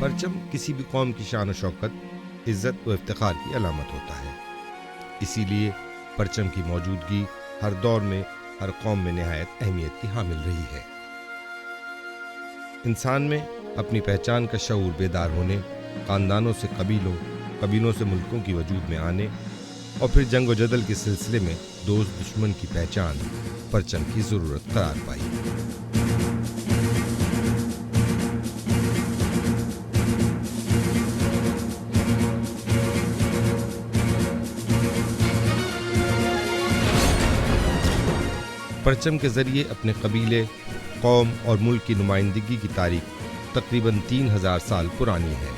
پرچم کسی بھی قوم کی شان و شوکت، عزت و افتخار کی علامت ہوتا ہے۔ اسی لیے پرچم کی موجودگی ہر دور میں ہر قوم میں نہایت اہمیت کی حامل رہی ہے۔ انسان میں اپنی پہچان کا شعور بیدار ہونے، خاندانوں سے قبیلوں، قبیلوں سے ملکوں کی وجود میں آنے اور پھر جنگ و جدل کے سلسلے میں دوست دشمن کی پہچان پرچم کی ضرورت قرار پائی۔ پرچم کے ذریعے اپنے قبیلے، قوم اور ملک کی نمائندگی کی تاریخ تقریباً 3000 سال پرانی ہے۔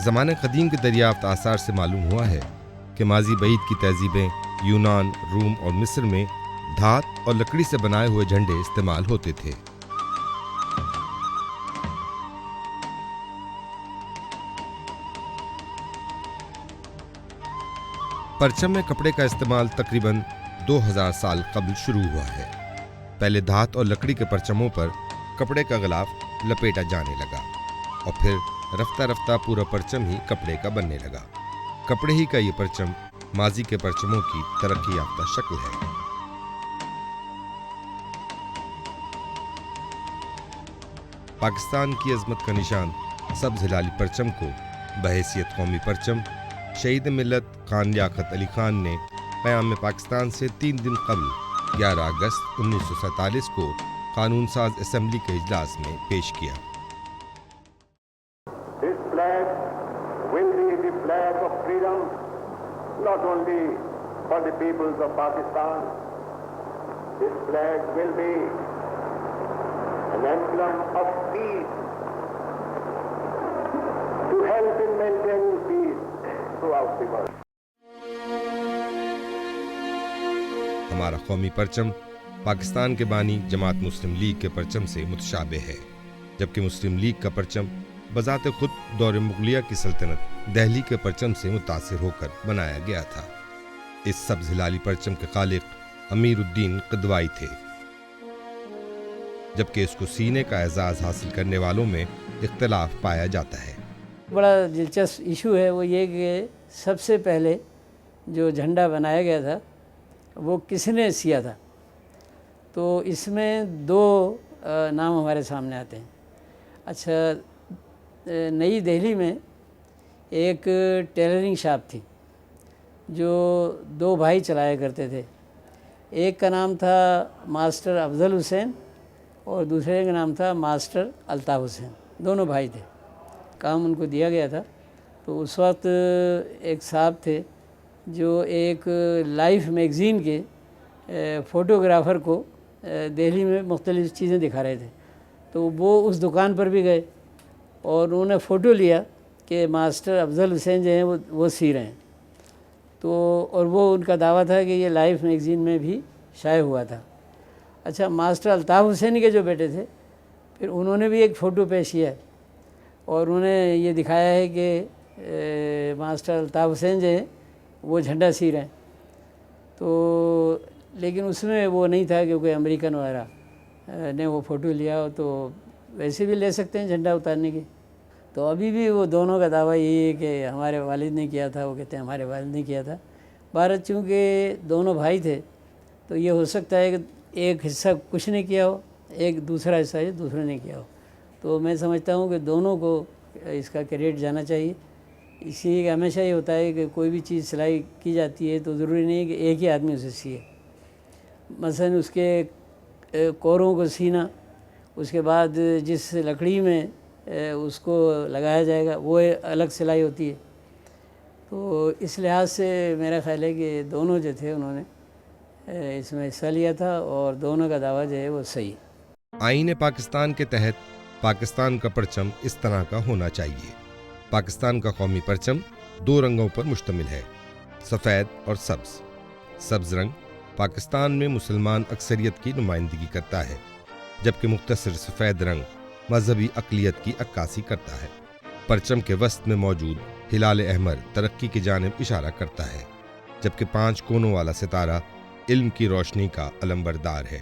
زمانہ قدیم کے دریافت آثار سے معلوم ہوا ہے کہ ماضی بعید کی تہذیبیں یونان، روم اور مصر میں دھات اور لکڑی سے بنائے ہوئے جھنڈے استعمال ہوتے تھے۔ پرچم میں کپڑے کا استعمال تقریباً 2000 سال قبل شروع ہوا ہے۔ پہلے دھات اور لکڑی کے پرچموں پر کپڑے کا غلاف لپیٹا جانے لگا اور پھر رفتہ رفتہ پورا پرچم ہی کپڑے کا بننے لگا۔ کپڑے ہی کا یہ پرچم ماضی کے پرچموں کی ترقی یافتہ شکل ہے۔ پاکستان کی عظمت کا نشان سبز ہلالی پرچم کو بحیثیت قومی پرچم شہید ملت خان لیاقت علی خان نے قیام پاکستان سے 3 دن قبل 11 اگست 1947 کو قانون ساز اسمبلی کے اجلاس میں پیش کیا۔ This flag will be the flag of freedom, not only for the peoples of Pakistan. This flag will be an emblem of peace, to help in maintaining peace throughout the world. ہمارا قومی پرچم پاکستان کے بانی جماعت مسلم league کے پرچم سے متشابہ ہے، جبکہ مسلم لیگ کا پرچم بذات خود دور مغلیہ کی سلطنت دہلی کے پرچم سے متاثر ہو کر بنایا گیا تھا۔ اس سبز ہلالی پرچم کے خالق امیر الدین قدوائی تھے، جبکہ اس کو سینے کا اعزاز حاصل کرنے والوں میں اختلاف پایا جاتا ہے۔ بڑا دلچسپ ایشو ہے وہ یہ کہ سب سے پہلے جو جھنڈا بنایا گیا تھا وہ کس نے سیا تھا، تو اس میں 2 نام ہمارے سامنے آتے ہیں۔ اچھا، نئی دہلی میں ایک ٹیلرنگ شاپ تھی جو 2 بھائی چلایا کرتے تھے۔ ایک کا نام تھا ماسٹر افضل حسین اور دوسرے کا نام تھا ماسٹر الطاف حسین، دونوں بھائی تھے۔ کام ان کو دیا گیا تھا، تو اس وقت ایک صاحب تھے جو ایک لائف میگزین کے فوٹوگرافر کو دہلی میں مختلف چیزیں دکھا رہے تھے، تو وہ اس دکان پر بھی گئے اور انہوں نے فوٹو لیا کہ ماسٹر افضل حسین جو ہیں وہ سی رہے ہیں، تو اور وہ ان کا دعویٰ تھا کہ یہ لائف میگزین میں بھی شائع ہوا تھا۔ اچھا، ماسٹر الطاف حسین کے جو بیٹے تھے پھر انہوں نے بھی ایک فوٹو پیش کیا اور انہوں نے یہ دکھایا ہے کہ ماسٹر الطاف حسین جو ہیں وہ جھنڈا سی رہے ہیں، تو لیکن اس میں وہ نہیں تھا کیونکہ امریکن وغیرہ نے وہ فوٹو لیا، تو ویسے بھی لے سکتے ہیں جھنڈا اتارنے کی۔ تو ابھی بھی وہ دونوں کا دعویٰ یہی ہے کہ ہمارے والد نے کیا تھا، وہ کہتے ہیں ہمارے والد نے کیا تھا۔ بھارت چونکہ دونوں بھائی تھے تو یہ ہو سکتا ہے کہ ایک حصہ کچھ نے کیا ہو، ایک دوسرا حصہ ہے دوسرے نے کیا ہو، تو میں سمجھتا ہوں کہ دونوں کو اس کا کریڈٹ جانا چاہیے۔ اسی لیے ہمیشہ یہ ہوتا ہے کہ کوئی بھی چیز سلائی کی جاتی ہے تو ضروری نہیں ہے کہ ایک ہی آدمی اسے سیے۔ مثلا اس کے کوروں کو سینا، اس کے بعد جس لکڑی میں اس کو لگایا جائے گا وہ الگ سلائی ہوتی ہے، تو اس لحاظ سے میرا خیال ہے کہ دونوں جو تھے انہوں نے اس میں حصہ لیا تھا اور دونوں کا دعویٰ جو ہے وہ صحیح۔ آئین پاکستان کے تحت پاکستان کا پرچم اس طرح کا ہونا چاہیے۔ پاکستان کا قومی پرچم 2 رنگوں پر مشتمل ہے، سفید اور سبز۔ سبز رنگ پاکستان میں مسلمان اکثریت کی نمائندگی کرتا ہے، جبکہ مختصر سفید رنگ مذہبی اقلیت کی عکاسی کرتا ہے۔ پرچم کے وسط میں موجود ہلال احمر ترقی کی جانب اشارہ کرتا ہے، جبکہ 5 کونوں والا ستارہ علم کی روشنی کا علمبردار ہے۔